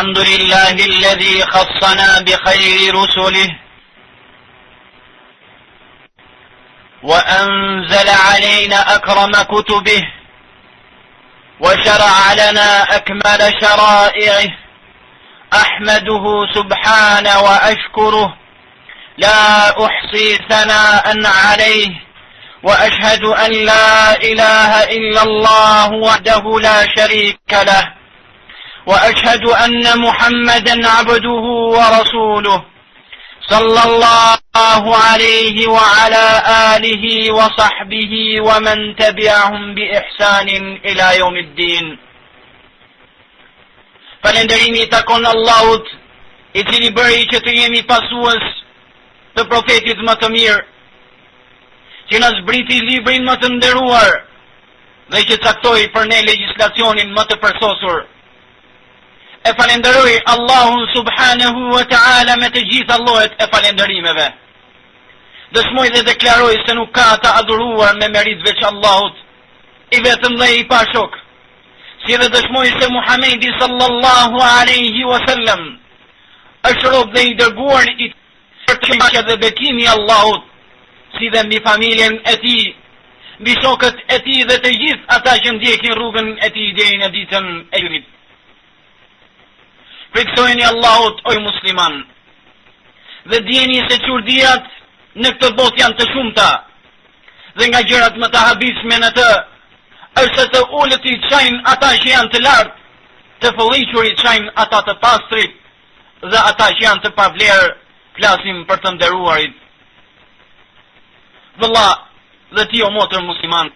الحمد لله الذي خصنا بخير رسله وأنزل علينا أكرم كتبه وشرع لنا أكمل شرائعه أحمده سبحانه وأشكره لا أحصي ثناء عليه وأشهد أن لا إله إلا الله وحده لا شريك له وأشهد أن محمدا عبده ورسوله صلى الله عليه وعلى آله وصحبه ومن تبعهم بإحسان إلى يوم الدين. Falënderimi takon Allahut, I cili bëri që të jemi pasues të profetit më të mirë, që na zbriti librin më të nderuar dhe që caktoi për ne legjislacionin më të përsosur. E falenderoj Allahun subhanahu wa ta'ala me të gjitha llojet e falënderimeve. Dëshmoj dhe deklaroj se nuk ka të adhuruar me merit veç Allahut, I vetëm dhe I pashok. Si dhe dëshmoj se Muhamedi sallallahu alaihi wasallam është rob dhe I dërguar I tërë dhe bekimi Allahut, si dhe mbi familjen e tij, mbi shokët e tij dhe të gjithë ata që ndjekin rrugën e tij deri në ditën e gjykimit. Friksojeni Allahut o musliman, dhe dijeni se çurdiat në këtë botë janë të shumta, dhe nga gjërat më të habisme në të është se të ullët I çajnë ata që janë të lartë, të fëlliqur I çajnë ata të pastrit, dhe ata që janë të pavlerë flasim për të nderuarit. Vëlla dhe ti o motër musliman,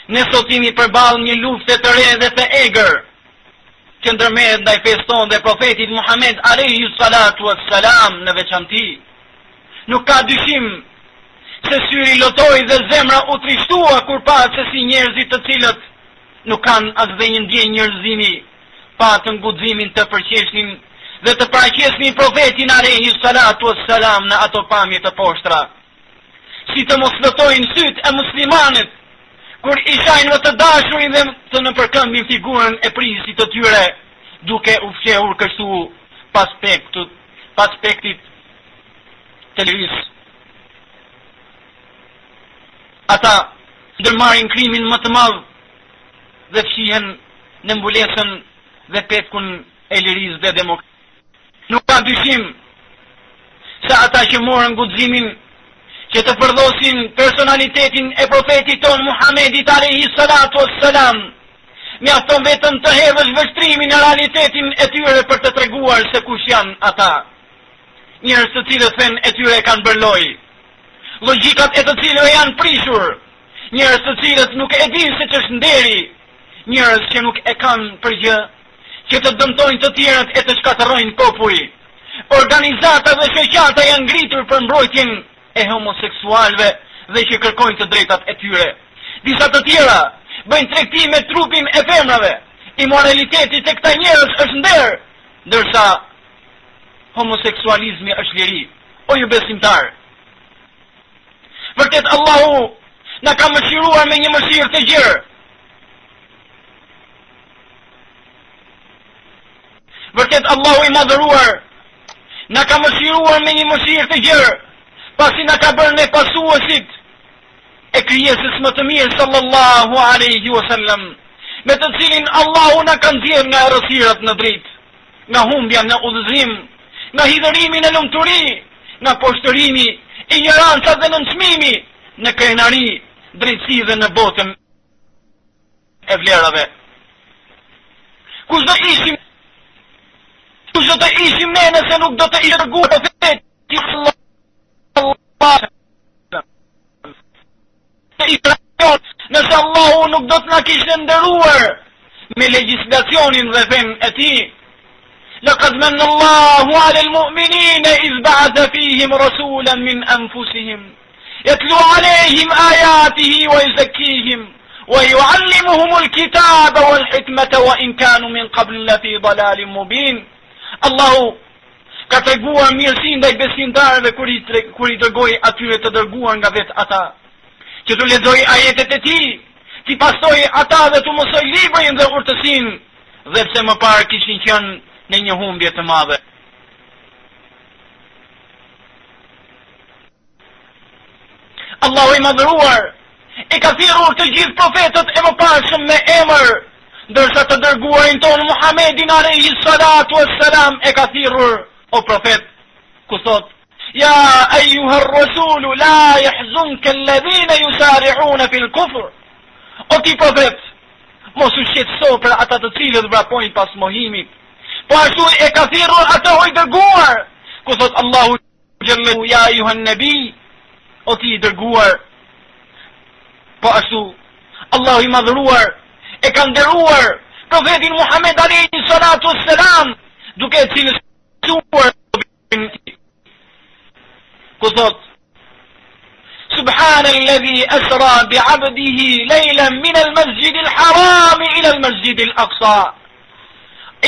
ne sot jemi përballë një lufte të re dhe të egër, që ndërmerret ndaj fesë tonë dhe profetit Muhammed alayhi salatu wassalam në veçanti. Nuk ka dyshim se syri lotoi dhe zemra u trishtua kur pa se si njerëzit të cilët nuk kanë as dhe një ndjenjë njerëzimi, patën guximin të përqeshnin dhe të paraqesnin profetin alayhi salatu wassalam në ato pamje të poshtra. Si të mos lotojnë syt e muslimanët kur I shajnë më të dashurin dhe të nëpërkëmbin figurën e prisit të tyre, duke u fshehur kështu pas spektit të liris. Ata ndërmarrin krimin më të madh dhe fshihen në mbulesën dhe petkun e lirisë dhe demokracisë. Nuk ka dyshim se ata që morën guximin që të përdosin personalitetin e profetit ton Muhamedit alayhi salatu wassalam, mjafton vetëm të hedhësh vështrimin në realitetin e tyre për të treguar se kush janë ata. Njerëz të cilët thënë e tyre kanë bërë lojë, logjikat e të cilëve janë prishur, njerëz të cilët nuk e dinë se ç'është nderi, njerëz që nuk e kanë për gjë, që të dëmtojnë të tjerët e të shkatërrojnë popull. Organizata dhe shoqata janë ngritur për mbrojtjen e homoseksualëve dhe që kërkojnë të drejtat e tyre. Disa të tjera bëjnë tregti me trupin e femrave. Immoraliteti tek këta njerëz është nder, ndërsa homoseksualizmi është liri. O ju besimtar, vërtet Allahu na ka mëshiruar me një mëshirë të gjerë. Vërtet Allahu I madhëruar na ka mëshiruar me një mëshirë të gjerë, pasi na ka bërë ne pasuesit e krijesës më të mirë sallallahu alaihi wasallam, me të cilin Allahu na ka nxjerrë nga errësirat në dritë, nga humbja në udhëzim, nga hidhërimi në lumturi, nga poshtërimi, ignoranca dhe nënçmimi, në krenari, drejtësi dhe në botën e vlerave. Kush do të ishim ne nëse nuk do të I dërguar profeti nëse Allahu nuk do të na kishte nderuar me legjislacionin dhe fenë e tij. Laqad manna Allahu 'ala al-mu'minina idh ba'atha fihim rasulan min anfusihim yatlu 'alayhim ayatihi wa yuzakkihim wa yu'allimuhum al-kitaba wal-hikmata wa in kanu min qabl lafi dalalin mubin. Allahu ka treguar mirësinë ndaj besimtarëve kur I dërgoi atyre të dërguar nga vetë ata, që të lexoj ajetet e tij, ti pasoj ata dhe të mësoj librin dhe urtësinë dhe pse më parë kishin qenë në një humbje të madhe. Allahu i madhëruar e ka thirrur të gjithë profetët e mëparshëm me emër, ndërsa të dërguarin tonë Muhammedin alayhi salatu wassalam e ka thirrur o profet, ku thot: Ja ejuha rrasulu la yahzunka alladhina yusari'una fil kufr. O ti profet, mos u shqetëso për ata të cilët vrapojnë pas mohimit. Po ashtu e ka thirrur ata o i dërguar, ku thot Allahu xhallahu: Ja ejuha nabi, o ti i dërguar. Po ashtu Allahu i madhëruar e ka nderuar profetin Muhammed alayhi salatu wassalam duke e cilësuar ku thot: Subhana alladhi asra bi'abdihi laylan min al-masjid al-haram ila al-masjid al-aqsa.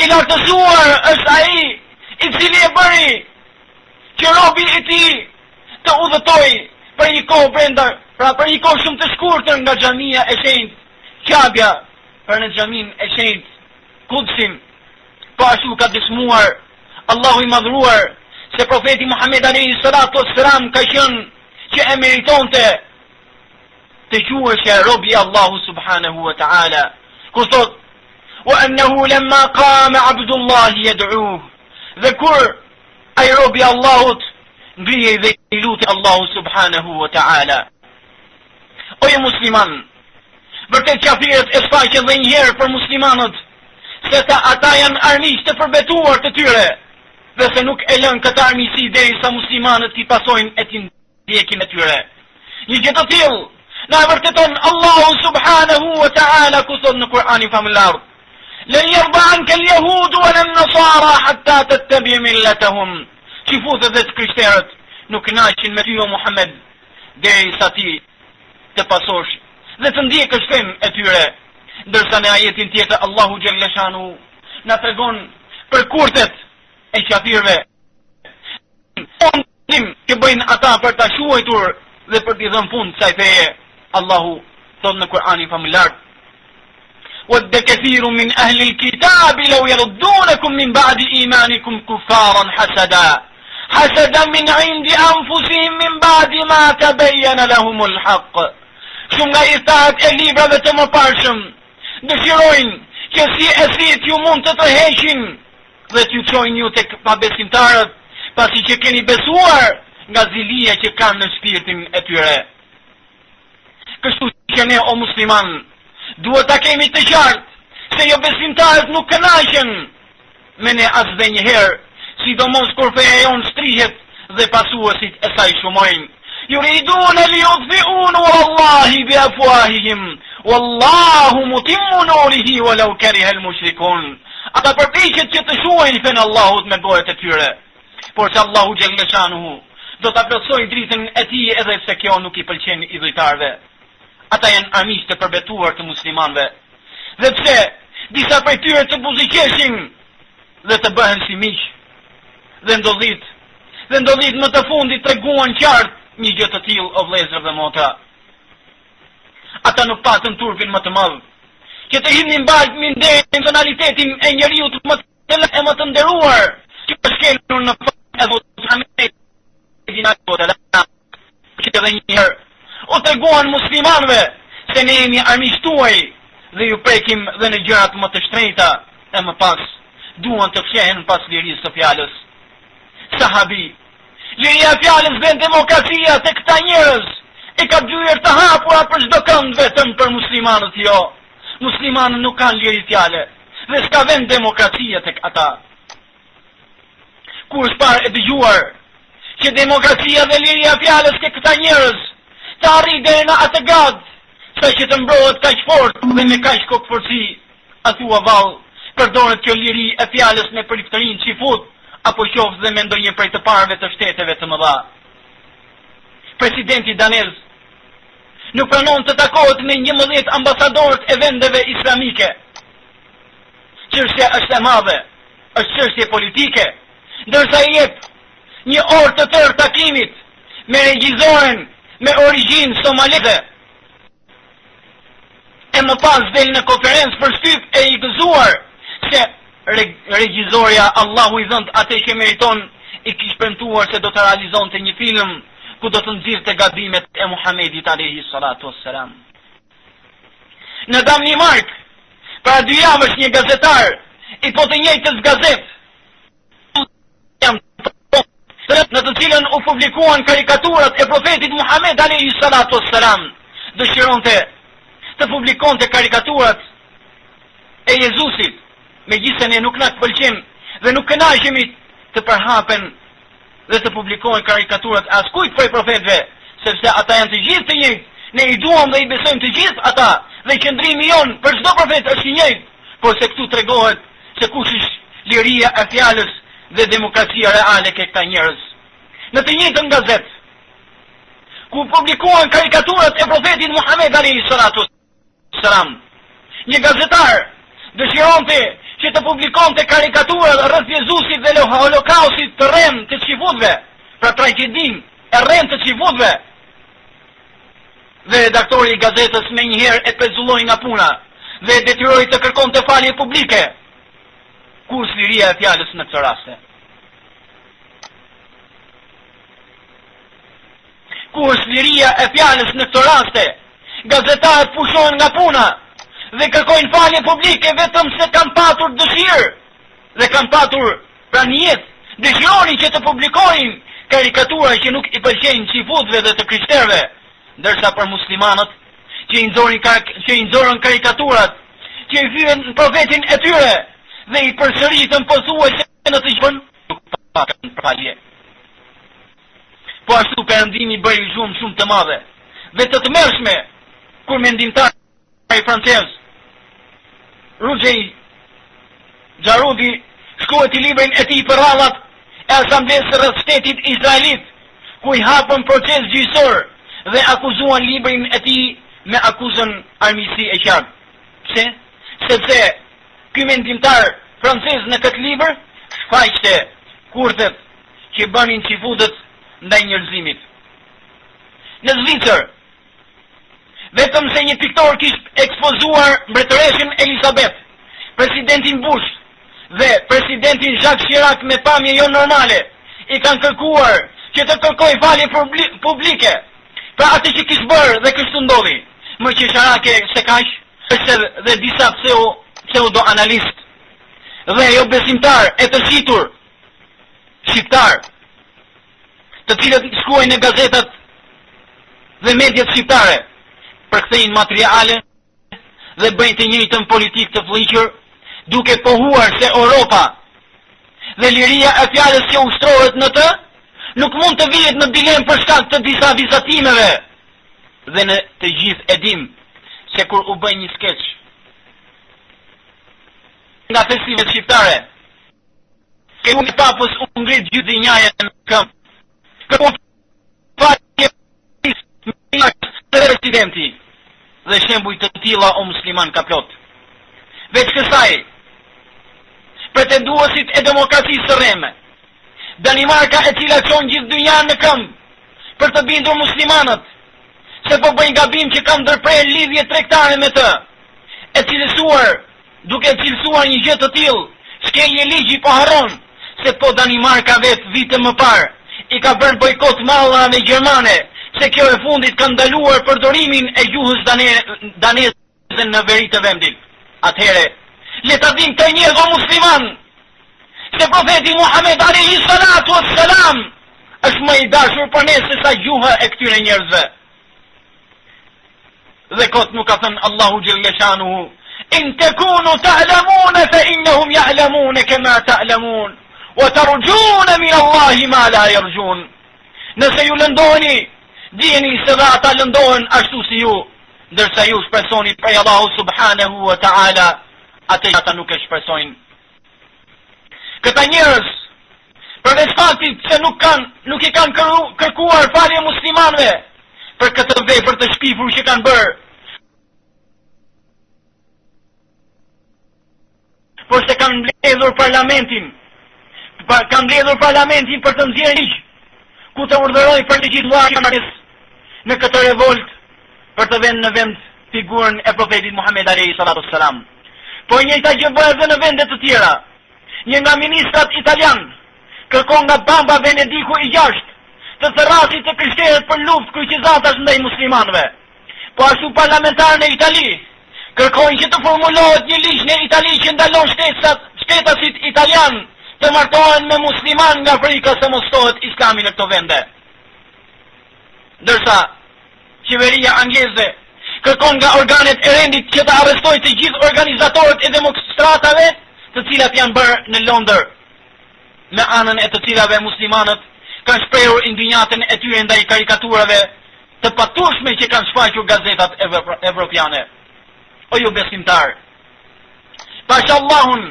I lartësuar është ai i cili e bëri që robi i tij të udhëtoi për një kohë brenda, pra për një kohë shumë të shkurtër nga xhamia e shenjtë Ka'bja për në xhamin e shenjtë Kudsin. Po ashtu ka dëshmuar Allahu i madhruar se profeti Muhammed alayhi salatu wassalam ka qenë që e meritonte të quhej robi Allahu subhanahu wa ta'ala. Kur thot: Wa annahu lamma qama Abdullah yad'uhu. Dhe kur ai robi Allahut ngrijej dhe i luti Allahu subhanahu wa ta'ala. O je musliman, vërtet kafirët e shfaqen dhe njëherë për muslimanët se ata janë armiq të përbetuar të tyre, dhe se nuk e lën këtë armiqësi derisa muslimanët t'i pasojnë e t'i ndjekin e tyre. Një gjë të tillë na vërteton Allahu subhanahu wa ta'ala ku thot në Kur'anin famullar: Lan yarda anka al-yahud wa an-nasara hatta tattabi' millatahum. Qifutët dhe të krishterët nuk kënaqin me ty o Muhammed derisa ti të pasosh dhe të ndjekësh fen e tyre. Ndërsa në ajetin tjetër Allahu xhalla shanu na tregon për kurtet e kafirëve, fundim që bëjnë ata për ta shuajtur dhe për t'i dhënë fund kësaj feje. Allahu thot në Kur'anin famullar: وَدَّ كَثِيرٌ مِّنْ أَهْلِ الْكِتَابِ لَوْ يَرُدُّونَكُمْ مِّنْ بَعْدِ إِيمَانِكُمْ كُفَّارًا حسدا من عند أنفسهم من بعد ما تبين لهم الحق. Shumë nga istat e librave të mëparshëm dëshirojnë që si t'ju mund të tërheqin dhe t'ju çojnë ju tek pabesimtarët, pasi që keni besuar nga zilia që kanë në shpirtin e tyre. Kështu që ne o musliman duhet ta kemi të qartë se jo besimtarët nuk kënaqen me ne as dhe njëherë, sidomos kur feja jon strihet dhe pasuesit e saj shumojnë. Yuriduna li yudfi'u nurallahi bi afwahihim wallahu mutimmu nurihi walau kariha al-mushrikun. Ata përpiqet që të shuajnë fen Allahut me dorët e tyre, por që Allahu xhalla shanuhu do ta plotësojë dritën e tij edhe pse kjo nuk i pëlqen idhujtarëve. Ata janë armiq të përbetuar të muslimanëve. Dhe pse disa prej tyre të buzëqeshin dhe të bëhen si miq. Dhe ndodhit më të fundit treguan qartë një gjë të tillë o vëllezër dhe motra. Ata nuk patën turpin më të madh që të hidhnin balë me intencionalitetin e njeriu të më të nderuar që shkelur në fakt e Muhamedit që edhe një herë u treguan muslimanëve se ne jemi armiq tuaj dhe ju prekim dhe në gjërat më të shtrenjta e më pas duan të fshehen pas lirisë së fjalës. Sahabi, liria e fjalës dhe demokracia të këta njerëz e ka dyer të hapura për çdo kënd vetëm për muslimanët jo. Muslimanët nuk kanë liri fjale dhe s'ka vend demokracia tek ata. Kur s'par e dëgjuar që demokracia dhe liria e fjalës ke këta njerëz të arrijë deri në atë gradë sa që të mbrohet kaq fort dhe me kaq kokëforci, a thua vallë, përdoret kjo liri e fjalës me përliftërinë çifut apo qoftë dhe me ndonjë prej të parëve të shteteve të mëdha. Presidenti danez nuk pranon të takohet me 11 ambasadorët e vendeve islamike. Çështja është e madhe, është çështje politike, ndërsa i jep një orë të tërë takimit me regjizoren me origjinë somaleze. E më pas del në konferencë për shtyp e i gëzuar se regjizorja Allahu i dhënd atë që meriton, i kishte premtuar se do të realizonte një film ku do të nxirrte gabimet e Muhamedit alayhi salatu wassalam. Në Danimark, para 2 javësh një gazetar i po të njëjtës gazetë në të cilën u publikuan karikaturat e profetit Muhammed alayhi salatu wassalam, dëshironte të publikonte karikaturat e Jezusit, megjithëse ne nuk na pëlqen dhe nuk kënaqemi të përhapen dhe të publikohen karikaturat e askujt prej profetëve, sepse ata janë të gjithë të njëjtë. Ne i duam dhe i besojmë të gjithë ata, dhe qëndrimi jon për çdo profet është i njëjtë, por se këtu tregohet se kush është liria e fjalës dhe demokracia reale ke këta njerëz. Në të njëjtën gazetë, ku publikohen karikaturat e profetit Muhammed alayhi salatu wassalam, një gazetar dëshironte që të publikonte karikaturat rreth Jezusit dhe holokaustit të rrem të çifutëve, pra tragjedin e rrem të çifutëve. Dhe redaktori i gazetës me njëherë e pezulloi nga puna dhe detyroi të kërkonte falje publike. Ku është liria e fjalës në këtë rast? Ku është liria e fjalës në këtë rast? Gazetarët pushohen nga puna dhe kërkojnë falje publike vetëm se kanë patur dëshirë dhe kanë patur pranijet. Dëshironi që të publikojnë karikatura që nuk i pëlqejnë çifutëve dhe të krishterëve, ndërsa për muslimanët që i nxorën karikaturat, që i thyen profetin e tyre dhe i përsëritën pothuajse në të gjithë nuk pakën falje. Po ashtu Perëndimi bëri shumë të madhe dhe të tmerrshme kur mendimtari francez Roger Jarudi shkruaj librin e tij për rradhat e asamblesë rreth shtetit izraelit, ku i hapën proces gjyqësor dhe akuzuan librin e tij me akuzën armiqësi e qartë. Pse? Sepse ky mendimtar francez në këtë libër shfaqte kurthet që bënin çifutët ndaj njerëzimit. Në Zvicër, vetëm se një piktor kishte ekspozuar mbretëreshin Elizabeth, presidentin Bush dhe presidentin Jacques Chirac me pamje jo normale, i kanë kërkuar që të kërkojë falje publike pra atë që kishte bërë dhe kështu ndodhi. Më qesharake se kaq, është dhe disa pseudo-analist dhe jo besimtar e të shitur shqiptar, të cilët shkruajnë në gazetat dhe mediat shqiptare, përkthejnë materiale dhe bëjnë të njëjtën politikë të fllihur, duke pohuar se Europa dhe liria e fjalës që ushtrohet në të nuk mund të vihet në dilemë për shkak të disa vizatimeve. Dhe në të gjithë e dim se kur u bën një skeç nga festivalet shqiptare, ke unë papës u ngrit gjithë dinjaja në këmbë. Kërkon falje të presidenti dhe shembuj të tilla o musliman ka plot. Veç kësaj, pretenduesit e demokracisë së rreme, Danimarka e cila çon gjithë dynjan në këmbë për të bindur muslimanët se po bëjnë gabim që kanë ndërprerë lidhje tregtare me të, e cilësuar, duke cilësuar një gjë të tillë, shkelje ligji po harron se po Danimarka vetë vite më parë i ka bërë bojkot mallrave gjermane, se kjo e fundit ka ndaluar përdorimin e gjuhës daneze në veri të vendit. Atëhere, le ta dim të njerëz o musliman, se profeti Muhammed alayhi salatu wassalam është më i dashur për ne se sa gjuha e këtyre njerëzve. Dhe kot nuk ka thënë Allahu xhelle shanuhu, in takunu ta'lamuna fa innahum ya'lamuna kama ta'lamun wa tarjuna min Allahi ma la yarjun. Nëse ju lëndoni, dijeni se dhe ata lëndohen ashtu si ju, ndërsa ju shpresoni prej Allahu subhanahu wa ta'ala atë ata nuk e shpresojnë. Këta njerëz, përveç faktit se nuk i kanë kërkuar falje muslimanëve për këtë vepër të shpifur që kanë bërë, por se kanë mbledhur parlamentin për të nxjerrë ligj ku të urdhëroj për legjituar në këtë revolt për të vënë në vend figurën e profetit Muhammed alayhi salatu wassalam. Po njëjta gjë bëhet edhe në vende të tjera. një nga ministrat italian kërkon nga Papa Benediku i VI të thërrasit të krishterët për luftë kryqëzatash ndaj muslimanëve. Po ashtu parlamentarë në Itali kërkojnë që të formulohet një ligj në Itali që ndalon shtetasit italian të martohen me musliman nga Afrika se mos stohet islami në këto vende. Ndërsa qeveria angleze kërkon nga organet e rendit që të arrestojë të gjithë organizatorët e demonstratave, të cilat janë bërë në Londër, me anën e të cilave muslimanët kanë shprehur indinjatën e tyre ndaj karikaturave të patueshme që kanë shfaqur gazetat evropiane. O ju besimtar, Pashallahun,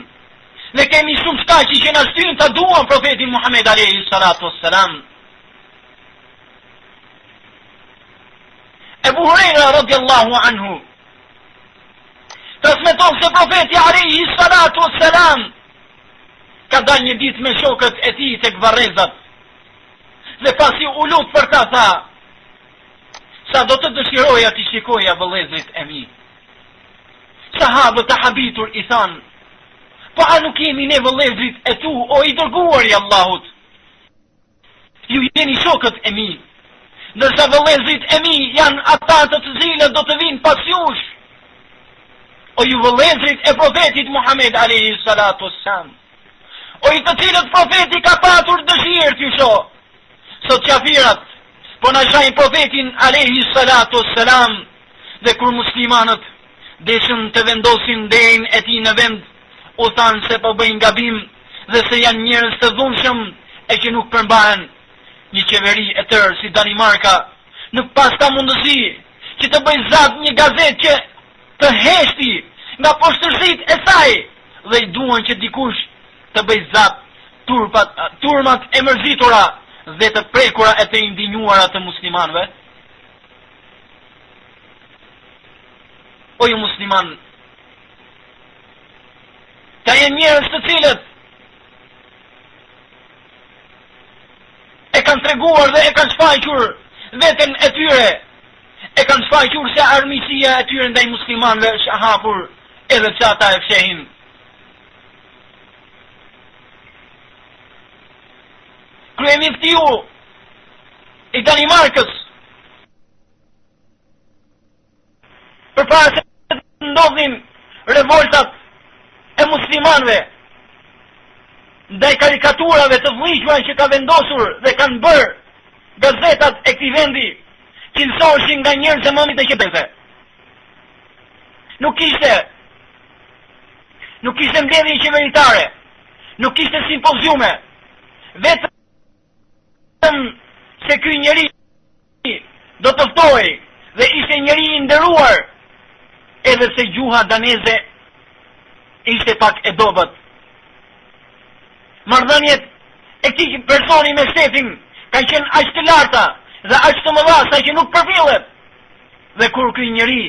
ne kemi shumë shkaqe që na shtyn ta duam profetin Muhammed alayhi salatu wassalam. Ebu Hurajra radiallahu anhu transmeton se profeti alayhi salatu wassalam ka dalë një ditë me shokët e tij tek varrezat dhe pasi u lut për ta tha: sa do të dëshiroja të shikoja vëllezrit e mi. Sahabët e habitur i thanë: po a nuk jemi ne vëllezrit e tu, o i dërguari i Allahut? Ju jeni shokët e mi, ndërsa vëllezrit e mi janë ata të cilët do të vinë pas jush. O ju vëllezrit e profetit Muhammed alayhi salatu wassalam, o i të cilët profeti ka patur dëshirë t'ju shoh. Sot qafirat po na shajnë profetin alayhi salatu wassalam, dhe kur muslimanët deshën të vendosin derin e tij në vend, u thanë se po bëjnë gabim dhe se janë njerëz të dhunshëm e që nuk përmbahen. Një qeveri e tërë si Danimarka nuk pas ka mundësi që të bëjë zap një gazet që të heshti nga poshtërsit e saj, dhe i duan që dikush të bëjë zap turmat e mërzitura dhe të prekura e të indinjuara të muslimanëve. O ju musliman, ka janë njerëz të cilët e kanë treguar dhe e kanë shfaqur veten e tyre, e kanë shfaqur se armiqësia e tyre ndaj muslimanëve është e hapur edhe që ata e fshehin. Kryeministri i Danimarkës, përpara se të ndodhin revoltat e muslimanëve ndaj karikaturave të vëllëjshme që ka vendosur dhe kanë bërë gazetat e këtij vendi, cilësoheshin nga njerëz e mëndit e qytetëve. Nuk kishte mbledhje qeveritare, nuk kishte simpoziume, vetëm se ky njeri do të ftohej dhe ishte njeri i nderuar, edhe se gjuha daneze ishte pak e dobët. Marrëdhëniet e këtij personi me shtetin kanë qenë aq të larta dhe aq të mëdha sa që nuk përvillet. Dhe kur ky njeri,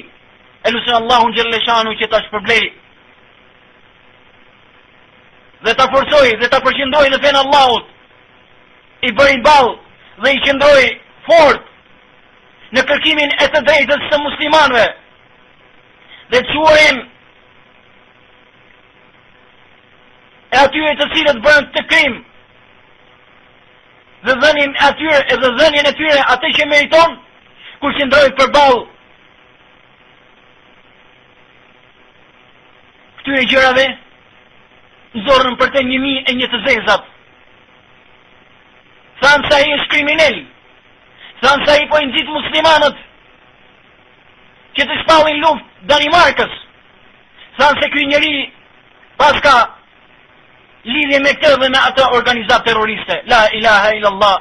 e lutem Allahun xhelle shanu që ta shpërblej dhe ta forcoj dhe ta përqendroj në fenë Allahut, i bëri ball dhe i qëndroi fort në kërkimin e të drejtës së muslimanëve dhe quajnë e atyre të cilët bërën të krim dhe dhënien e tyre atë që meriton, kur qëndroi përballë këtyre gjërave, nxorrën për të 1001 të zezat. Thanë se ai është kriminal, thanë se ai po i nxit muslimanët që të shpallin luftë Danimarkës, thanë se ky njeri paska lidhje me këtë dhe me atë organizat terroriste. La ilaha illallah.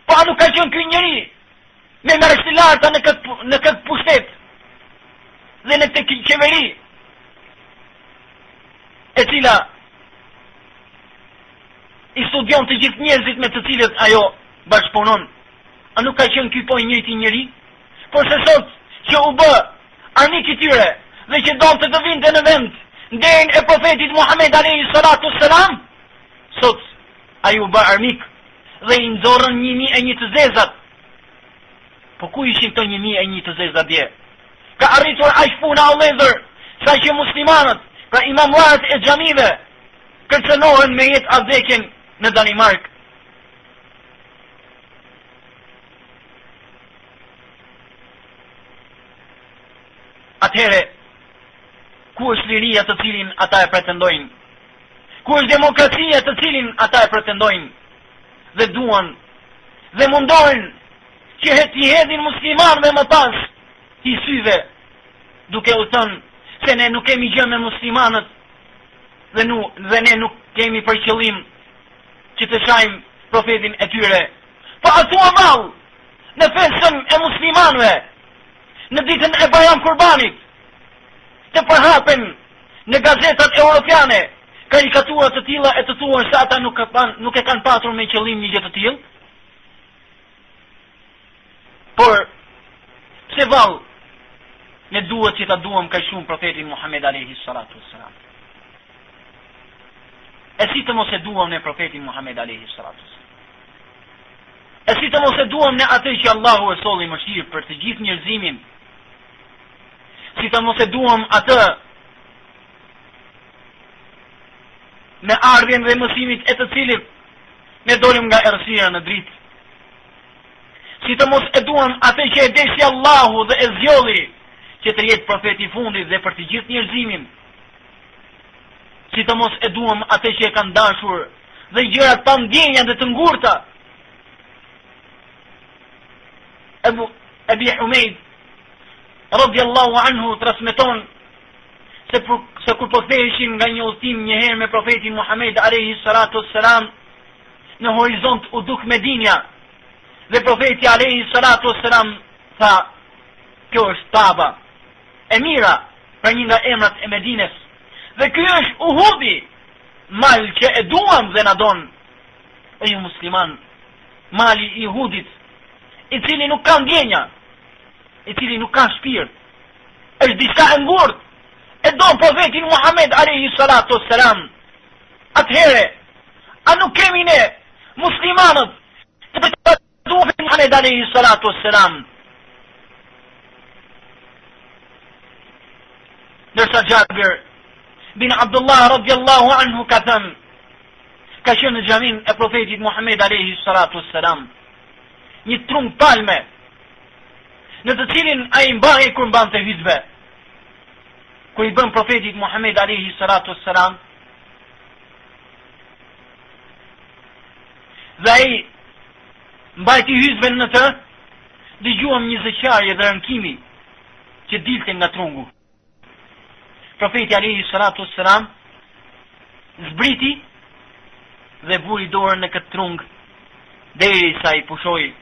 Po a nuk ka qenë ky njeri me merresh të larta në këtë pushtet dhe në këtë qeveri, e cila i studion të gjithë njerëzit me të cilët ajo bashkëpunon? A nuk ka qenë ky po i njëjti njeri? Por se sot që u bë armik i tyre dhe që donte të vinte në vend nderin e profetit Muhammed alayhi salatu wassalam, sot ai u bë armik dhe i nxorrën 1001 të zezat. Po ku ishin këto 1001 të zezat dje? Ka arritur aq puna o lezër sa që muslimanët, pra imamlarët e xhamive, kërcënohen me jetë a vdekjen në Danimark. Atëhere, ku është liria të cilin ata e pretendojnë? Ku është demokracia të cilin ata e pretendojnë? Dhe duan, dhe mundohen që t'i hedhin muslimanëve më pas t'i syve, duke u thënë se ne nuk kemi gjë me muslimanët dhe ne nuk kemi për qëllim që të shajmë profetin e tyre. Po atua mall në festën e muslimanëve, në ditën e Bajram Kurbanit, të përhapen në gazetat europiane karikaturat të tilla e të thuar se ata nuk e kanë patur me qëllim një gjë të tillë. Por pse vallë ne duhet që ta duam kaq shumë profetin Muhammed alayhi salatu wassalam? E si të mos e duam ne profetin Muhammed alayhi salatu wassalam? E si të mos e duam ne atë që Allahu e solli mëshirë për të gjithë njerëzimin? Si të mos e duam atë me ardhjen dhe mësimit e të cilit ne dolim nga errësira në dritë? Si të mos e duam atë që e deshti Allahu dhe e zgjodhi që të jetë profeti i fundit dhe për të gjithë njerëzimin? Si të mos e duam atë që e kanë dashur dhe gjërat pa ndjenja dhe të ngurta? Ebi Humeid radiallahu anhu transmeton se kur po theshin nga një udhtim një herë me profetin Muhammed alayhi salatu wassalam, në horizont u duk Medinja dhe profeti alayhi salatu wassalam tha: kjo është Taba e mira, për një nga emrat e Medines, dhe ky është Uhudi, mal që e duam dhe na don. O ju musliman, mali i Uhudit, i cili nuk ka ndjenja, i cili nuk ka shpirt, është diçka e ngurtë, e don profetin Muhammed alayhi salatu wassalam. Atëhere, a nuk kemi ne muslimanët të duam Muhammed alayhi salatu wassalam? Nërsa Jabir bin Abdullah radiallahu anhu ka thënë, ka qenë në xhamin e profetit Muhammed alayhi salatu wassalam një trung palme, në të cilin ai mbahej kur mbante hutbe. Kur i bën profetit Muhammed alayhi salatu wassalam, dhe ai mbajti hutben në të, dëgjuam një zëqarje dhe rënkimi që dilte nga trungu. Profeti alayhi salatu wassalam zbriti dhe vuri dorën në këtë trung derisa i pushoi.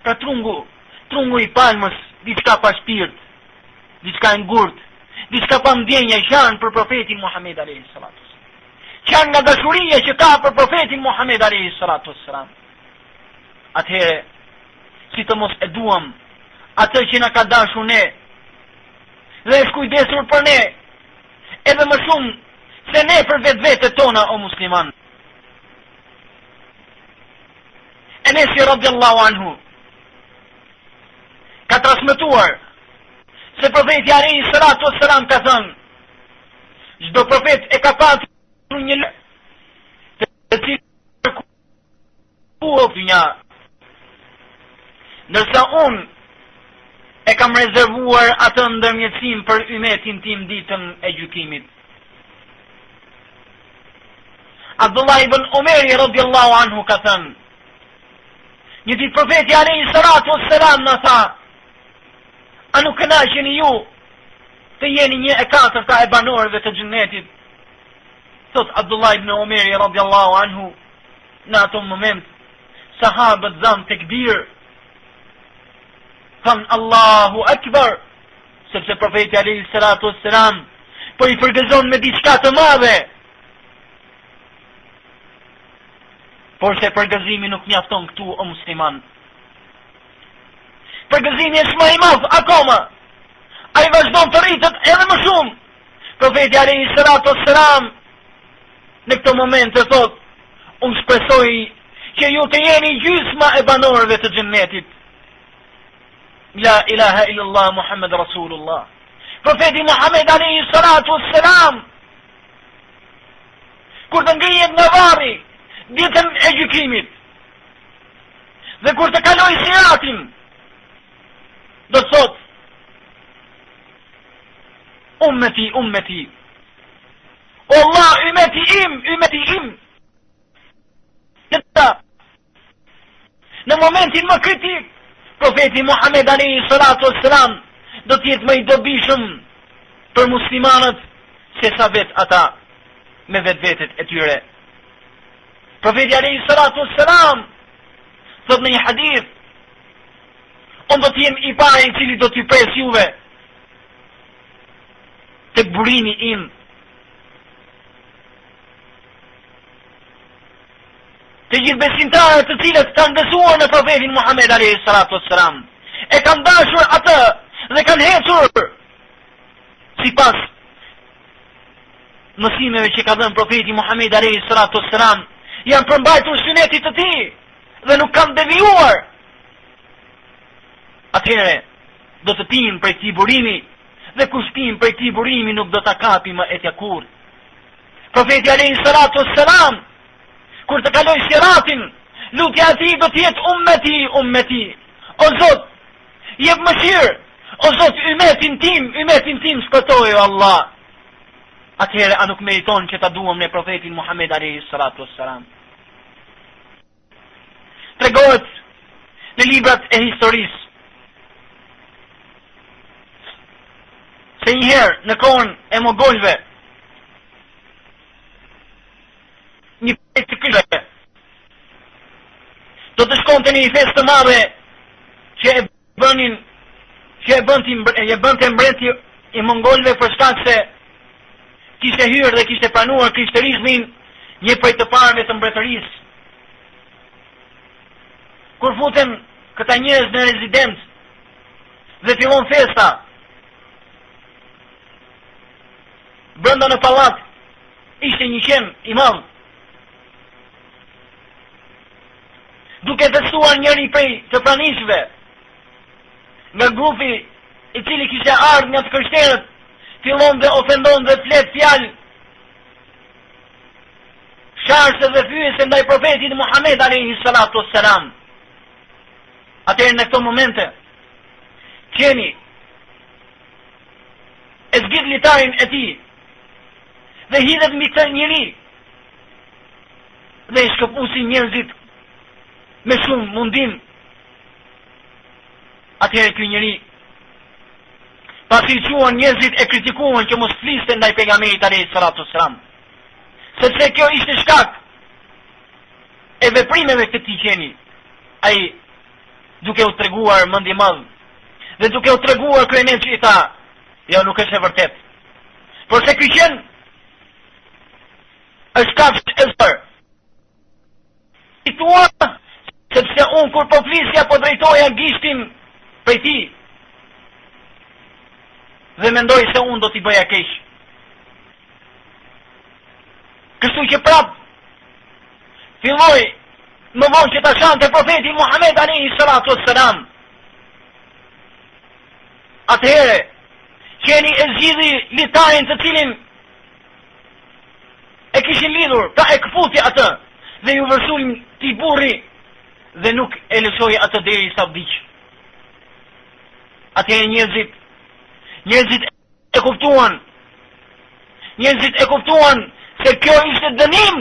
Pra trungu i palmës, diçka pa shpirt, diçka e ngurtë, diçka pa ndjenja qanë për profetin Muhammed alayhi salatu wassalam. Qanë nga dashuria që ka për profetin Muhammed alayhi salatu wassalam. Atëherë, si të mos e duam atë që na ka dashur ne dhe është kujdesur për ne, edhe më shumë se ne për vetvetet tona, o musliman. Enesi radiallahu anhu ka transmetuar se profeti alayhi salatu wassalam ka thënë: çdo profet e ka pasur një të cilë ku dynja, ndërsa unë e kam rezervuar atë ndërmjetësim për ymetin tim ditën e gjykimit. Abdullah ibn Umeri radiallahu anhu ka thënë: një ditë profeti alayhi salatu wassalam na tha: a nuk kënaqeni ju të jeni 1/4 e banorëve të xhennetit? Thot Abdullah ibn Umeri radiallahu anhu, në ato moment sahabët dhanë tekbir, thënë Allahu Akbar, sepse profeti alayhi salatu wassalam po i përgëzon me diçka të madhe. Por se përgëzimi nuk mjafton këtu, o musliman. Përgëzimi është më i madh akoma. Ai vazhdon të rritet edhe më shumë. Profeti alayhi salatu wassalam në këtë moment e thot: unë shpresoj që ju të jeni gjysma e banorëve të xhennetit. La ilaha illallah Muhammed Rasulullah. Profeti Muhammed alayhi salatu wassalam të ngrihet nga varri ditën e gjykimit. Dhe kur të kaloj siratin, do të thot, ummeti, ummeti, o Allah, ymeti im, në momentin më kritik, profeti Muhammed alayhi salatu wassalam do të jetë më i dobishëm për muslimanët se sa vet ata me vetvetet e tyre. Profeti alayhi salatu wassalam thot në një hadith, unë do të jem i pari i cili do t'ju pres juve tek burimi im. Të gjithë besimtarët të cilët kanë besuar në profetin Muhammed alayhi salatu wassalam, e kanë dashur atë dhe kanë hecur sipas mësimeve që ka dhënë profeti Muhammed alayhi salatu wassalam, janë përmbajtur sunetit të tij dhe nuk kanë devijuar. Atëherë do të pinë prej këtij burimi, dhe kush pinë prej këtij burimi nuk do ta kapi më etja kurrë. Profeti alayhi salatu wassalam kur të kaloj siratin, lutja e tij do të jetë ummeti, ummeti. O Zot, jep mëshirë. O Zot, ymmetin tim shpëtoj o Allah. Atëherë a nuk meriton që ta duam ne profetin Muhammed alayhi salatu wassalam. Tregohet në librat e historisë se njëherë në kohën e Mogolëve, një prej të kyshve do të shkonte në një festë të madhe që e bënte mbreti i Mongolëve për shkak se kishte hyrë dhe kishte pranuar krishterizmin një prej të parëve të mbretërisë. Kur futen këta njerëz në rezidencë dhe fillon festa, brenda në pallat ishte një qen i madh, duke festuar njëri prej të pranishve nga grupi i cili kishte ardhur nga të krishterët, fillon dhe ofendon dhe flet fjalë sharse dhe fyese ndaj profetit Muhammed alayhi salatu wassalam. Atëherë në këto momente qeni e zgjidh litarin e tij dhe hidhet mbi këtë njeri dhe i shkëpusin njerëzit me shumë mundim. Atëherë ky njeri, pasi i quan njerëzit e kritikuan që mos fliste ndaj pejgamberit alayhi salatu wassalam, sepse kjo ishte shkak e veprimeve të këtij qeni, ai duke u treguar mendje madh dhe duke u treguar kryemen që i tha, jo nuk është e vërtet. Por se ky qen është kafshë e zër. I thua, sepse unë kur po flisja po drejtoja gishtin prej ti dhe mendoj se unë do t'i bëja keq. Kështu që prap filloi më vonë që ta shante profeti Muhammed alayhi salatu wassalam. Atëherë qeni e zgjidhi litarin të cilin e kishin lidhur, ta e këputi atë dhe ju vërsulin t'i burri dhe nuk e lëshoi atë deri sa vdiq. Atëherë njerëzit e kuptuan se kjo ishte dënim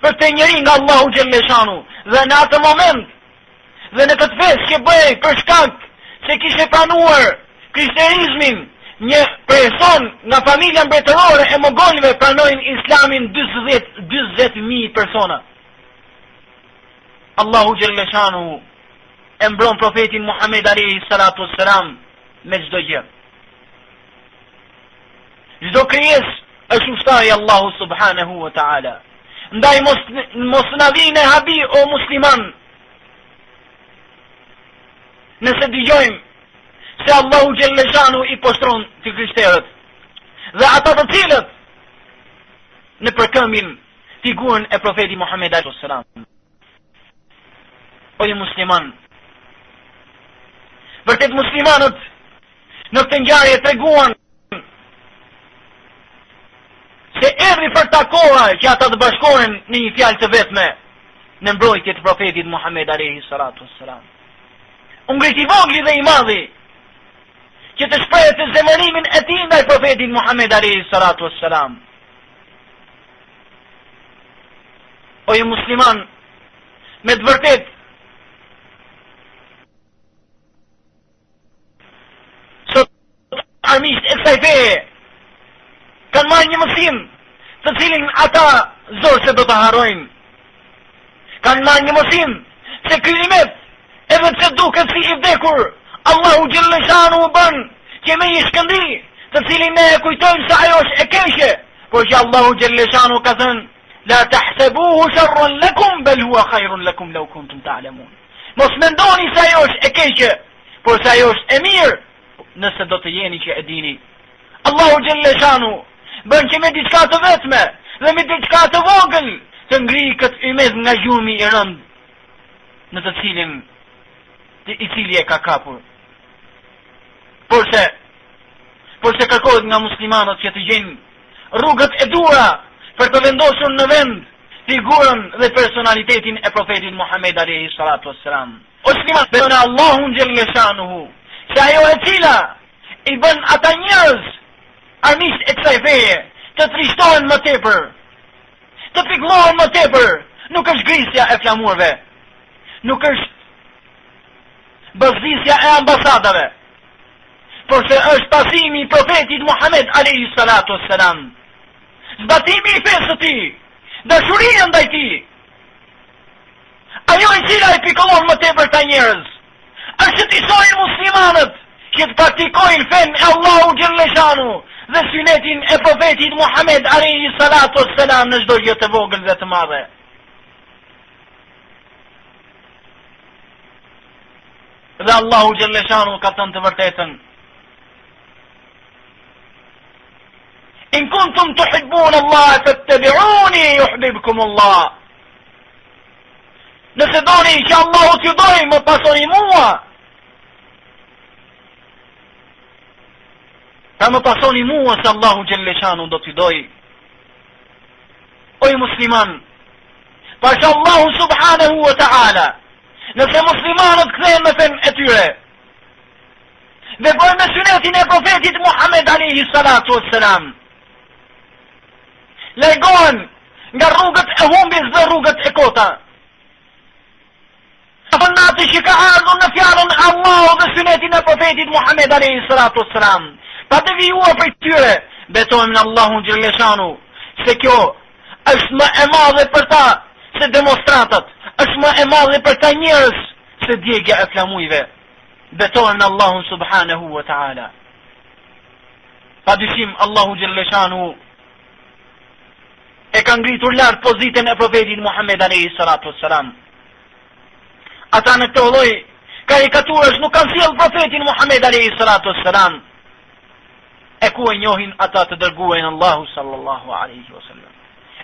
për të njeri nga Allahu Gjelleshanu, dhe në atë moment dhe në këtë festë që bëj për shkak se kishte pranuar krishterizmin, një person nga familja mbretërore e Mogolëve pranojnë islamin 40.000 persona. Allahu Gjelleshanu e mbron profetin Muhammed alayhi salatu wassalam me çdo gjë. Çdo krijesë është ushtari Allahu subhanahu wa ta'ala. Ndaj mos na vini habi o musliman, nëse dëgjojmë se Allahu Gjelleshanu i poshtron të krishterët dhe ata të cilët në përkëmbin figurën e profetit Muhammed alayhi sallam. O ju musliman, vërtet muslimanët në këtë ngjarje treguan se erdhi për takoha që ata të bashkohen në një fjalë të vetme në mbrojtje të profetit Muhammed alayhi salatu wassalam. Ungriti vogli dhe i madhi që të shprehet të zemërimin e tij ndaj profetit Muhammed alayhi salatu wassalam. O ju musliman, me të vërtet sot armiqt e kësaj feje kanë marrë një mësim të cilin ata zorë se do të harrojnë. Kanë marrë një mësim se ky nimet, edhe pse duket si i vdekur, Allahu Gjellëshanu u bën që me një shkëndi të cilin ne e kujtojmë se ajo është e keqe, por që Allahu Gjellëshanu ka thënë la tahsabuhu sharran lakum bal huwa khairun lakum law kuntum ta'lamun. Mos mendoni se ajo është e keqe, por se ajo është e mirë nëse do të jeni që e dini. Allahu Gjellëshanu bën që me diçka të vetme dhe me diçka të vogël të ngri këtë ymez nga gjumi i rënd në të cilin i cili e ka kapur. Por se kërkohet nga muslimanët që të gjejnë rrugët e duhura për të vendosur në vend figurën dhe personalitetin e profetit Muhammed alayhi salatu wassalam. Muslimanët bën Allahun Gjellëshanuhu se ajo e cila i bën ata njerëz armiqt e kësaj feje të trishtohen më tepër, të pikëllohen më tepër, nuk është grisja e flamurve, nuk është bëzdisja e ambasadave, por se është pasimi i profetit Muhammed alayhi salatu wassalam, zbatimi i fesë të tij, dashuria ndaj tij. Ajo e cila i pikëllon më tepër ta njerëz është të isojnë muslimanët që të praktikojnë fen e Allahu Gjellëshanu dhe synetin e profetit Muhammed alayhi salatu wassalam në çdo gjë të vogël dhe të madhe. Dhe Allahu Gjellëshanu ka thënë të vërtetën: in kuntum tuhibbun Allah fattabi'uni yuhibbukum Allah. Nëse doni që Allahu t'ju dojë, më pasoni mua. Ta më pasoni mua se Allahu Gjellëshanu do t'i dojë. Oj musliman, pasha Allahu subhanahu wa ta'ala, nëse muslimanët kthehen me fen e tyre dhe bojnë me synetin e profetit Muhammed alayhi salatu wassalam, largohen nga rrugët e humbjes dhe rrugët e kota, atë që ka ardhur në fjalën Allahu dhe synetin e profetit Muhammed alayhi salatu wassalam, pa devijuar prej tyre, betojmë në Allahun Gjellëshanu se kjo është më e madhe për ta se demonstratët, është më e madhe për ta njerëz se djegja e flamujve. Betojmë në Allahun subhanahu wa ta'ala. Pa dyshim Allahu Gjellëshanu e ka ngritur lart pozitën e profetit Muhammed alayhi salatu wassalam. Ata në këtë lloj karikaturësh nuk kanë sjell profetin Muhammed alayhi salatu wassalam. E ku e njohin ata të dërguarin Allahu sallallahu alaihi wasallam?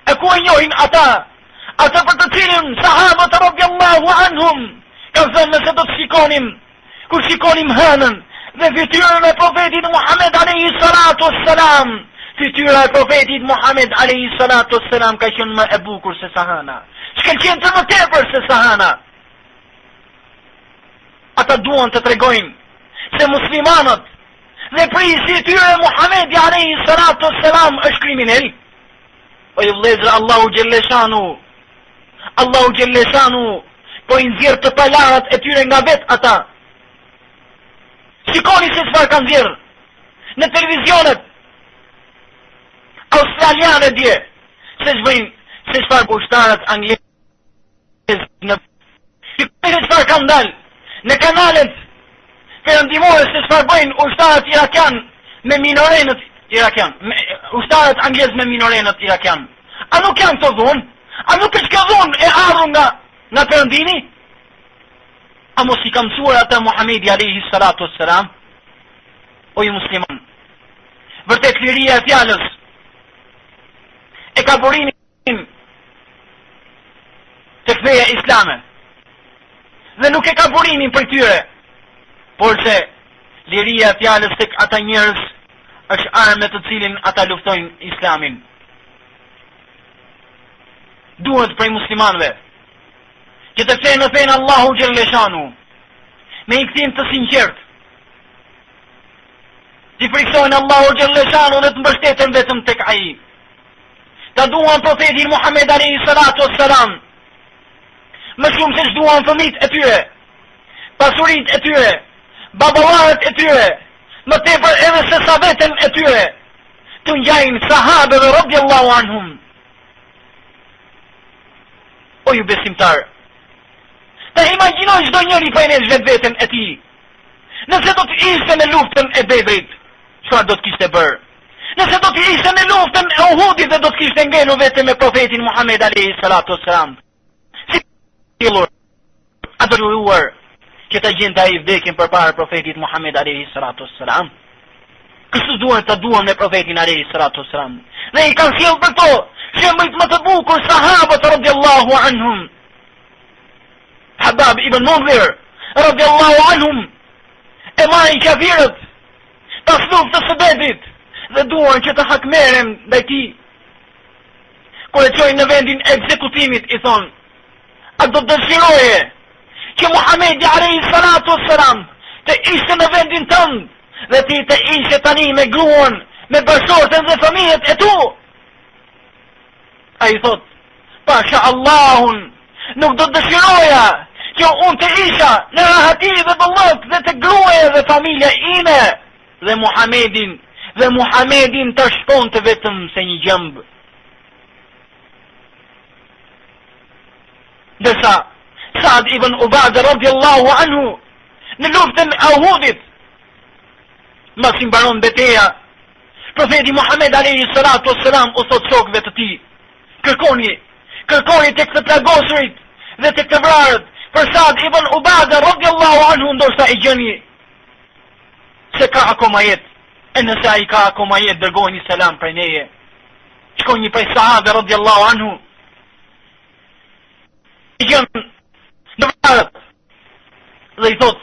E ku e njohin ata për të cilin sahabët radhiyallahu anhum kanë thënë nëse do të shikonim, kur shikonim hënën dhe fytyrën e profetit Muhammed alayhi salatu wassalam, fytyra e profetit Muhammed alayhi salatu wassalam ka qenë më e bukur se sa hëna. Shkëlqen të më tepër se sa hëna. Ata duan të tregojnë se muslimanët dhe prisi i tyre Muhamedi alayhi salatu wassalam është kriminal. O ju vëllezër, Allahu Gjellëshanu po i nxjerr të palarat e tyre nga vet ata. Shikoni se çfarë kanë nxjerr në televizionet australiane dje, se çfarë ushtarët anglezë në çfarë kanë dalë në kanalet perëndimore, se çfarë bëjnë ushtarët irakian me minorenët irakian, ushtarët anglez me minorenët irakian. A nuk janë të dhunë? A nuk është ka dhunë e ardhur nga perëndimi? A mos i ka mësuar ata Muhamedi alayhi salatu wassalam? O ju musliman, vërtet liria e fjalës e ka burimin të feja islame dhe nuk e ka burimin për tyre, por se liria e fjalës tek ata njerëz është armë të cilin ata luftojnë islamin. duhet prej muslimanëve që të kthehen në fenë Allahu xhalleshanu me një kthim të sinqert, të friksojnë Allahu xhalleshanu dhe të mbështeten vetëm tek ai. Ta duan profetin Muhammed alayhi salatu wassalam më shumë se ç'duan fëmijët e tyre, pasuritë e tyre, baballarët e tyre, më tepër edhe se sa veten e tyre, të ngjajnë sahabeve radhiyallahu anhum. O ju besimtar, ta imagjinoj çdo njeri prej nesh vetveten e tij. Nëse do të ishte në luftën e Bedrit, çfarë do të kishte bërë? Nëse do të ishte në luftën e Uhudit dhe do të kishte ngelur vetëm me profetin Muhammed alayhi salatu wassalam. Si tillur, adoruar që ta gjente ai vdekjen përpara profetit Muhammed alayhi salatu wassalam. Kështu duhet ta duan me profetin alayhi salatu wassalam. Dhe i kanë sjellë për to shembujt më të bukur sahabët radhiyallahu anhum. Habab ibn Mundhir radhiyallahu anhum e marrin kafirët pas luftës së Bedrit dhe duan që të hakmeren ndaj tij. Kur e çojnë në vendin e ekzekutimit i thonë: a do dëshiroje që Muhamedi alayhi salatu wassalam të ishte në vendin tënd dhe ti të ishe tani me gruan, me bashortën dhe fëmijët e tu? Ai thot: pasha Allahun, nuk do dëshiroja që unë të isha në rahati dhe bollok dhe të gruaja dhe familja ime dhe Muhamedin të shponte vetëm se një gjëmbë. Ndërsa Saad ibn Ubada radhiyallahu anhu në luftën e Uhudit, mbas i mbaron betejë, profeti Muhammed alayhi salatu wassalam u thot shokëve të tij: kërkoni tek të plagosurit dhe tek të vrarët për Saad ibn Ubada radhiyallahu anhu, ndoshta i gjeni se ka akoma jetë, e nëse ai ka akoma jetë, dërgojni selam prej neje. Shkon një prej sahabe radhiyallahu anhu, i gjën në vrarët dhe i thot: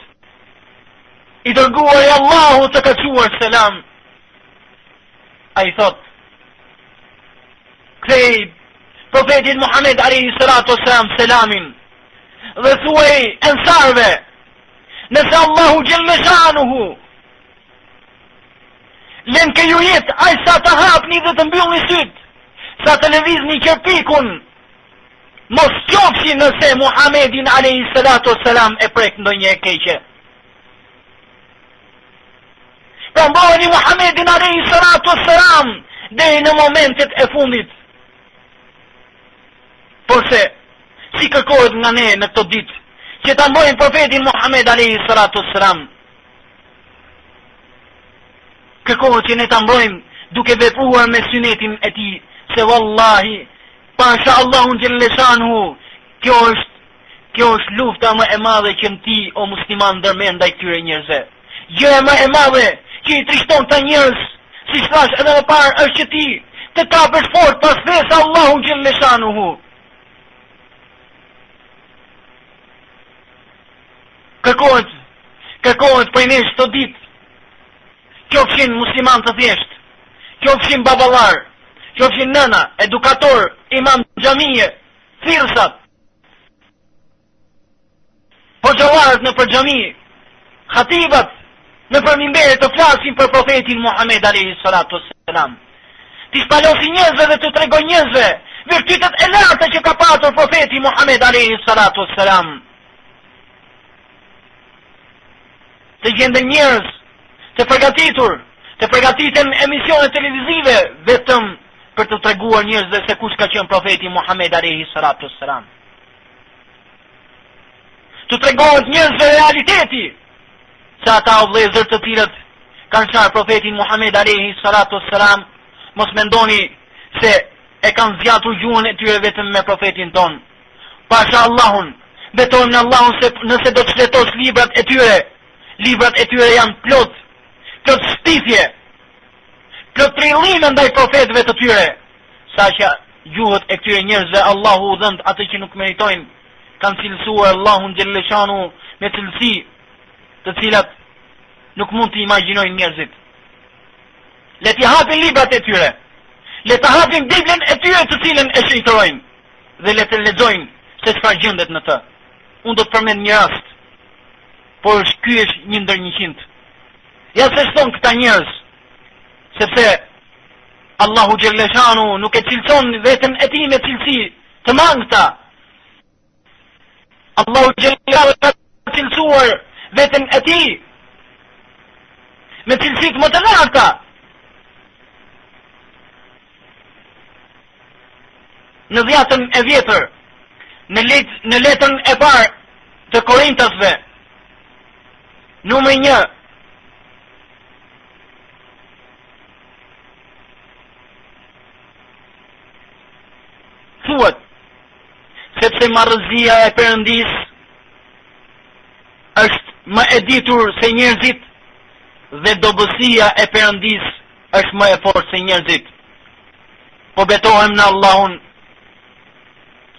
i dërguar e Allahu të ka quar selam. A i thot: kthej profetit Muhammed alayhi salatu wassalam selamin dhe thuaj ensarve: nëse Allahu xhalleshanuhu len ke ju jetë aj sa të hapni dhe të mbyllni syt, sa të lëvizni qërpikun, mos qofshi nëse Muhammedin alayhi salatu wassalam e prek ndonjë e keqe. Pra mbrojeni Muhammedin alayhi salatu wassalam deri në momentet e fundit. Por se si kërkohet nga ne në këto ditë që ta mbrojmë profetin Muhammed alayhi salatu wassalam, kërkohet që ne ta mbrojmë duke vepruar me synetin e tij, se wallahi pasha Allahun xhalleshanhu, kjo është lufta më e madhe që ti o musliman ndërmerr ndaj këtyre njerëzve. Gjëja më e madhe që i trishton të njerëz, si thash edhe më parë, është që ti të kapësh fort pas fesë Allahun xhalleshanhu. Kërkohet prej nesh të ditë, qofshin musliman të thjesht, qofshin baballar, qofshin nëna, edukator, imam xhamie, thirrsat, hoxhallarët në për xhami, khatibat në për minbere të flasin për profetin Muhammed alayhi salatu wassalam. Ti shpalosin njerëzve dhe të tregoj njerëzve virtytet e larta që ka patur profeti Muhammed alayhi salatu wassalam. Të gjenden njerëz të përgatiten emisione televizive vetëm për të treguar njerëzve se kush ka qenë profeti Muhammed alayhi salatu wassalam. Të tregohet njerëzve realiteti, se ata o vëllezër të cilët kanë qarë profetin Muhammed alayhi salatu wassalam, mos mendoni se e kanë zgjatur gjuhën e tyre vetëm me profetin ton. Pasha Allahun, betojmë në Allahun se nëse do të shletosh librat e tyre janë plot shtifje, plot trillime ndaj profetëve të tyre, saqë gjuhët e këtyre njerëzve Allahu u dhënd atë që nuk meritojnë, kanë cilësuar Allahun xhalleshanu me cilësi të cilat nuk mund të imagjinojnë njerëzit. Le t'i hapin librat e tyre, le t'a hapin Biblën e tyre të cilën e shëjtërojnë, dhe le të lexojnë se çfarë gjendet në të. Unë do të përmend një rast, por ky është 1 ndër 100. Ja se thon këta njerëz, sepse Allahu Gjellëshanu nuk e cilëson veten e tij me cilësi të mangëta. Allahu Gjellëshanu ka cilësuar veten e tij me cilësit më të larta. Në dhjetën e vjetër, në letrën e parë të Korintasve, numri 1, thuhet, sepse marrëzia e Perëndis është më e ditur se njerëzit dhe dobësia e Perëndis është më e fortë se njerëzit. Po betohem në Allahun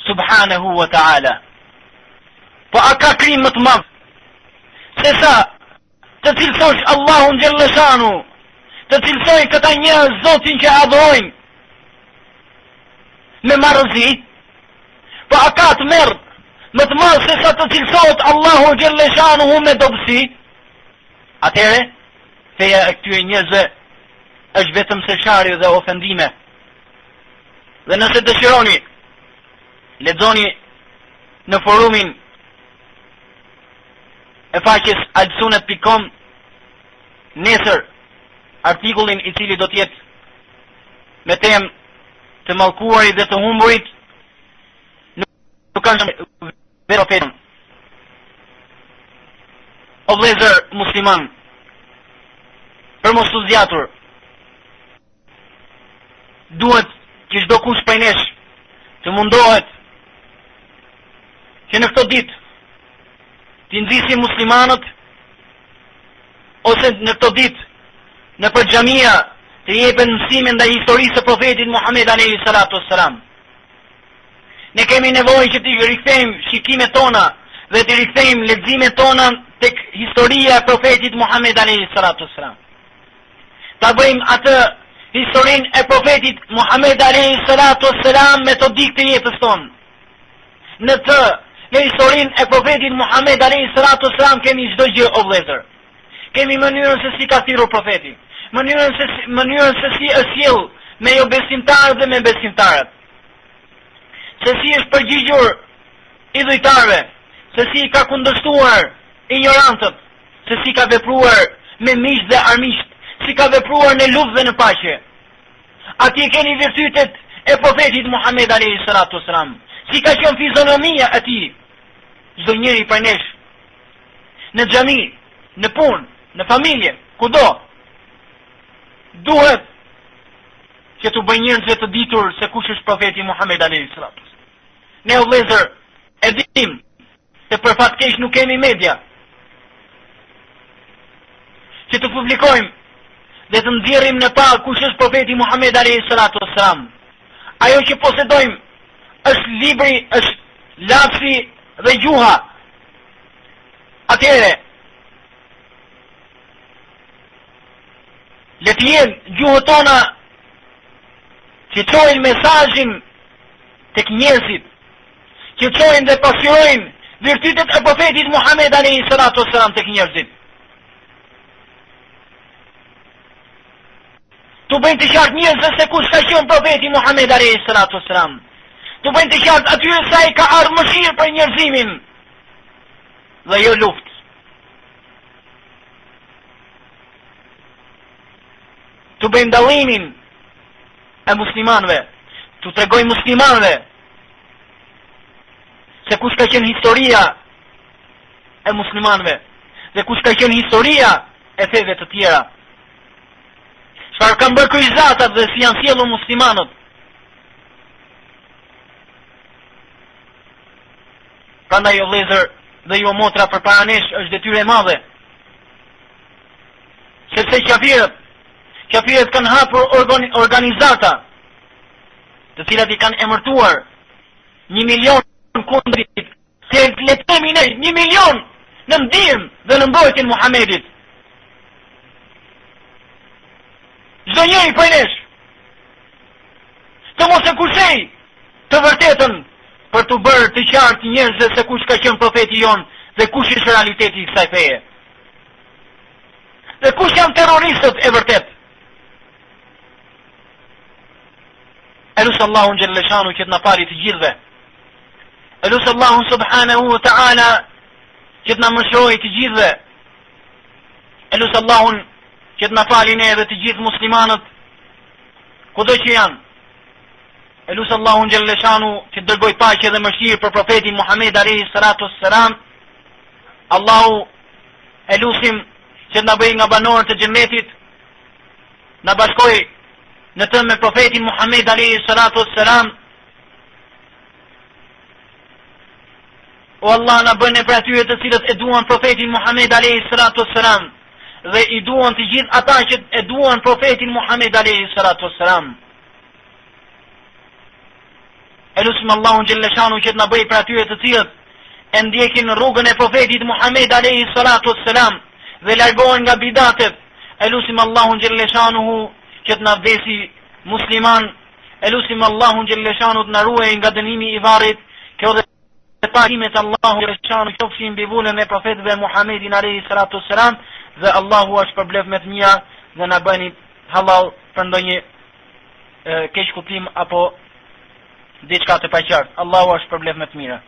subhanahu wa ta'ala. Po a ka krim më të madh se sa të cilësosh Allahun Gjellëshanu, të cilësoj këta njerëz Zotin që adhurojnë me marrëzi? Po a ka të merr më të madh se sa të cilësohet Allahu Gjellëshanu me dobësi? Atëherë feja e këtyre njerëzve është vetëm se sharje dhe ofendime. Dhe nëse dëshironi, lexoni në forumin e faqes alsunet.com nesër artikullin i cili do të jetë me temë të mallkuarit dhe të humburit nuk kanë vero fetën. O vëllezër musliman, për mos u zgjatur, duhet që çdo kush prej nesh të mundohet që në këto ditë të nxisim muslimanët, ose në këto ditë në për xhamia të jepen mësime ndaj historisë së profetit Muhammed alayhi salatu wassalam. Ne kemi nevojë që të rikthejmë shikimet tona dhe të rikthejmë leximet tona tek historia e profetit Muhammed alayhi salatu wassalam. Ta bëjmë atë historinë e profetit Muhammed alayhi salatu wassalam metodik të jetës tonë. Në historinë e profetit Muhammed alayhi salatu wassalam kemi çdo gjë o vëllezër. Kemi mënyrën se si ka thirrur profeti, mënyrën se si është sjell me jo besimtarët dhe me besimtarët, se si është përgjigjur idhujtarëve, se si ka kundërshtuar ignorantët, se si ka vepruar me miq dhe armiqt, si ka vepruar në luftë dhe në paqe. Atje keni virtytet e profetit Muhammed alayhi salatu wassalam, si ka qenë fizionomia e tij. Çdo njeri prej nesh, në xhami, në punë, në familje, kudo, duhet që të bëjë njerëzve të ditur se kush është profeti Muhammed alayhi salatu wassalam. Ne o vëllezër e dim se për fat keq nuk kemi media që të publikojmë dhe të nxjerrim në pa kush është profeti Muhammed alayhi salatu wassalam. Ajo që posedojmë është libri, është lapsi dhe gjuha. Atëherë le të jenë gjuhët tona që çojnë mesazhin tek njerëzit, që çojnë dhe pasqyrojnë virtytet e profetit Muhammed alayhi salatu wassalam tek njerëzit. Tu bëjnë të qartë njerëzve se kush ka qenë profeti Muhammed alayhi salatu wassalam. Tu bëjnë të qartë atyre sa i ka ardhur mëshirë për njerëzimin dhe jo luftë. Tu bëjmë dallimin e muslimanëve, tu tregojmë muslimanëve se kush ka qenë historia e muslimanëve dhe kush ka qenë historia e feve të tjera. Çfarë kanë bërë kryqëzatat dhe si janë sjellur muslimanët. Prandaj o vëllezër dhe jo motra përpara nesh është detyrë e madhe. Sepse qafirët kanë hapur organizata të cilat i kanë emërtuar 1 milion kundrit, se le të themi ne 1 milion në ndihmë dhe në mbrojtjen Muhamedit. Çdo njeri prej nesh të mos e kursej të vërtetën të bërë të qartë njerëzve se kush ka qenë profeti jon dhe kush është realiteti i kësaj feje. Dhe kush janë terroristët e vërtet. Elusë Allahun Gjellëshanu që të na pali të gjithve. Elusë Allahun Subhanahu wa Ta'ala që të na mëshiroj të gjithve. Elusë Allahun që të na pali ne dhe të gjithë muslimanët kudo që janë. Elusë Allahun Gjellëshanu që të dërgoj paqe dhe mëshirë për profetin Muhammed alayhi salatu wassalam. Allahu elusim që të na bëjë nga banorët e xhennetit, na bashkoj në të me profetin Muhammed alayhi salatu wassalam. O Allah, na bëne për atyre të cilët e duan profetin Muhammed alayhi salatu wassalam dhe i duan të gjithë ata që e duan profetin Muhammed alayhi salatu wassalam. Elusim Allahun Gjellëshanu që të na bëjë për atyre të cilët e ndjekin rrugën e profetit Muhammed alayhi salatu wassalam dhe largohen nga bidatet. Elusim Allahun Gjellëshanuhu që të na vdesi musliman. Elusim Allahun Gjellëshanu të na ruaj nga dënimi i varrit. Kjo dhe pakimet Allahu Gjellëshanu qofshin mbi vulën e profetëve Muhammedin alayhi salatu wassalam dhe Allahu është për blef me të mia dhe na bëni halal për ndonjë keq kuptim apo diçka të paqartë. Allahu është për blef me të mira.